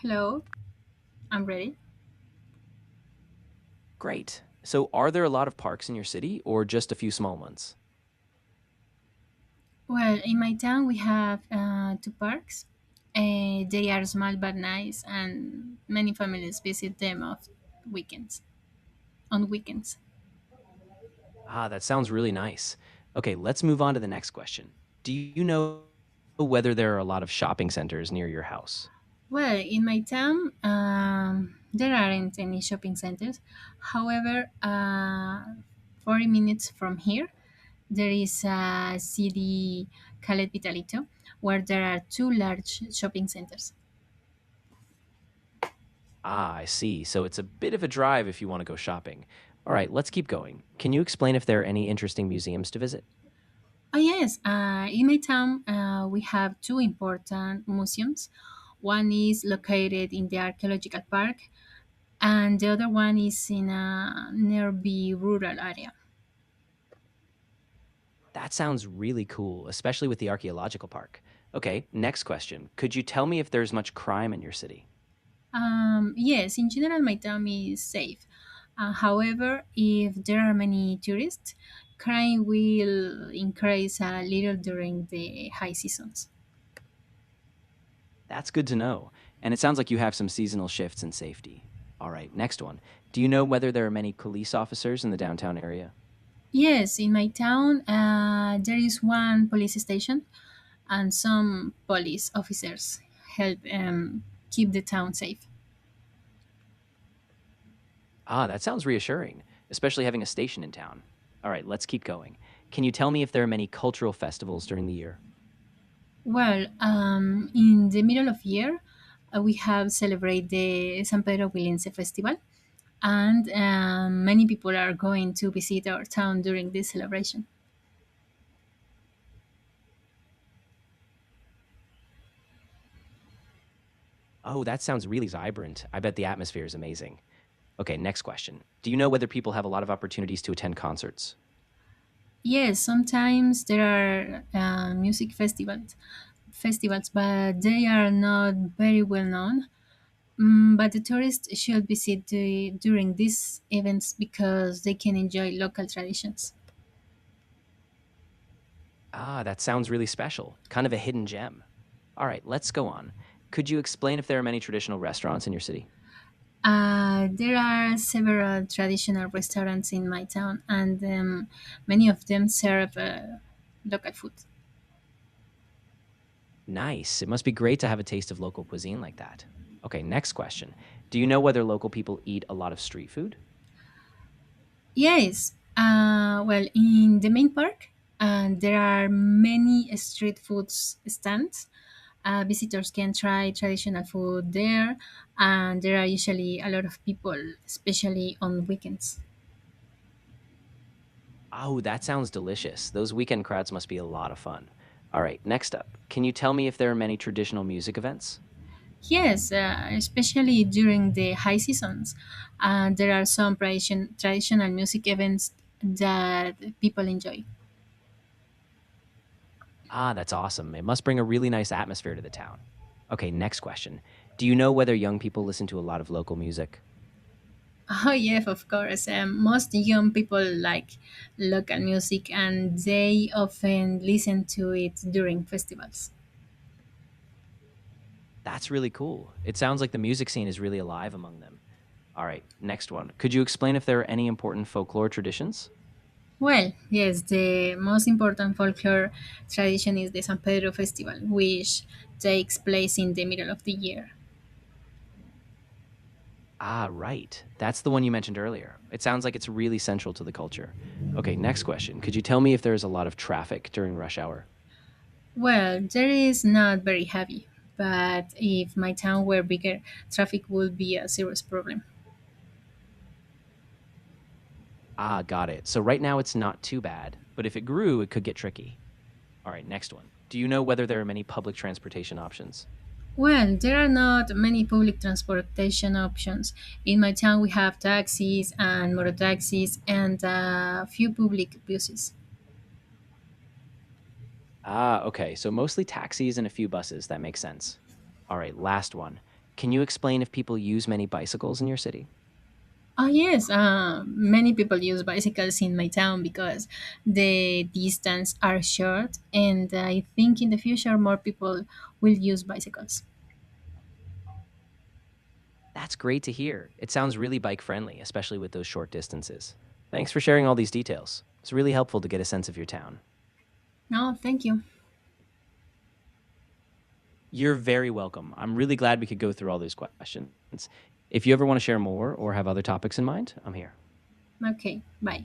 Hello, I'm ready. Great. So, are there a lot of parks in your city or just a few small ones? Well, in my town we have two parks. They are small but nice, and many families visit them weekends. On weekends. Ah, that sounds really nice. Okay, let's move on to the next question. Do you know whether there are a lot of shopping centers near your house? Well, in my town there aren't any shopping centers. However, 40 minutes from here there is a city called Vitalito, where there are two large shopping centers. Ah, I see. So, it's a bit of a drive if you want to go shopping. All right, let's keep going. Can you explain if there are any interesting museums to visit? Oh, yes. In my town, we have two important museums. One is located in the archaeological park, and the other one is in a nearby rural area. That sounds really cool, especially with the archaeological park. Okay, next question. Could you tell me if there's much crime in your city? Yes, in general, my town is safe. However, if there are many tourists, crime will increase a little during the high seasons. That's good to know. And it sounds like you have some seasonal shifts in safety. All right, next one. Do you know whether there are many police officers in the downtown area? Yes, in my town, there is one police station and some police officers help keep the town safe. Ah, that sounds reassuring, especially having a station in town. All right, let's keep going. Can you tell me if there are many cultural festivals during the year? Well, in the middle of year, we have celebrate the San Pedro Huilense festival, and many people are going to visit our town during this celebration. Oh, that sounds really vibrant. I bet the atmosphere is amazing. Okay, next question. Do you know whether people have a lot of opportunities to attend concerts? Yes, sometimes there are music festivals, but they are not very well known. But the tourists should visit during these events because they can enjoy local traditions. Ah, that sounds really special. Kind of a hidden gem. All right, let's go on. Could you explain if there are many traditional restaurants in your city? There are several traditional restaurants in my town, and many of them serve local food. Nice. It must be great to have a taste of local cuisine like that. Okay, next question. Do you know whether local people eat a lot of street food? Yes, well, in the main park, there are many street foods stands. Visitors can try traditional food there, and there are usually a lot of people, especially on weekends. Oh, that sounds delicious. Those weekend crowds must be a lot of fun. All right, next up. Can you tell me if there are many traditional music events? Yes, especially during the high seasons. There are some traditional music events that people enjoy. Ah, that's awesome. It must bring a really nice atmosphere to the town. Okay, next question. Do you know whether young people listen to a lot of local music? Oh, yeah, of course. Most young people like local music and they often listen to it during festivals. That's really cool. It sounds like the music scene is really alive among them. All right, next one. Could you explain if there are any important folklore traditions? Well, yes, the most important folklore tradition is the San Pedro Festival, which takes place in the middle of the year. Ah, right. That's the one you mentioned earlier. It sounds like it's really central to the culture. Okay, next question. Could you tell me if there's a lot of traffic during rush hour? Well, there is not very heavy, but if my town were bigger, traffic would be a serious problem. Ah, got it. So right now it's not too bad, but if it grew, it could get tricky. All right, next one. Do you know whether there are many public transportation options? Well, there are not many public transportation options. In my town, we have taxis and motor taxis and a few public buses. Ah, okay. So mostly taxis and a few buses. That makes sense. All right, last one. Can you explain if people use many bicycles in your city? Oh yes, many people use bicycles in my town because the distance are short, and I think in the future more people will use bicycles. That's great to hear. It sounds really bike friendly, especially with those short distances. Thanks for sharing all these details. It's really helpful to get a sense of your town. No, thank you. You're very welcome. I'm really glad we could go through all those questions. If you ever want to share more or have other topics in mind, I'm here. Okay, bye.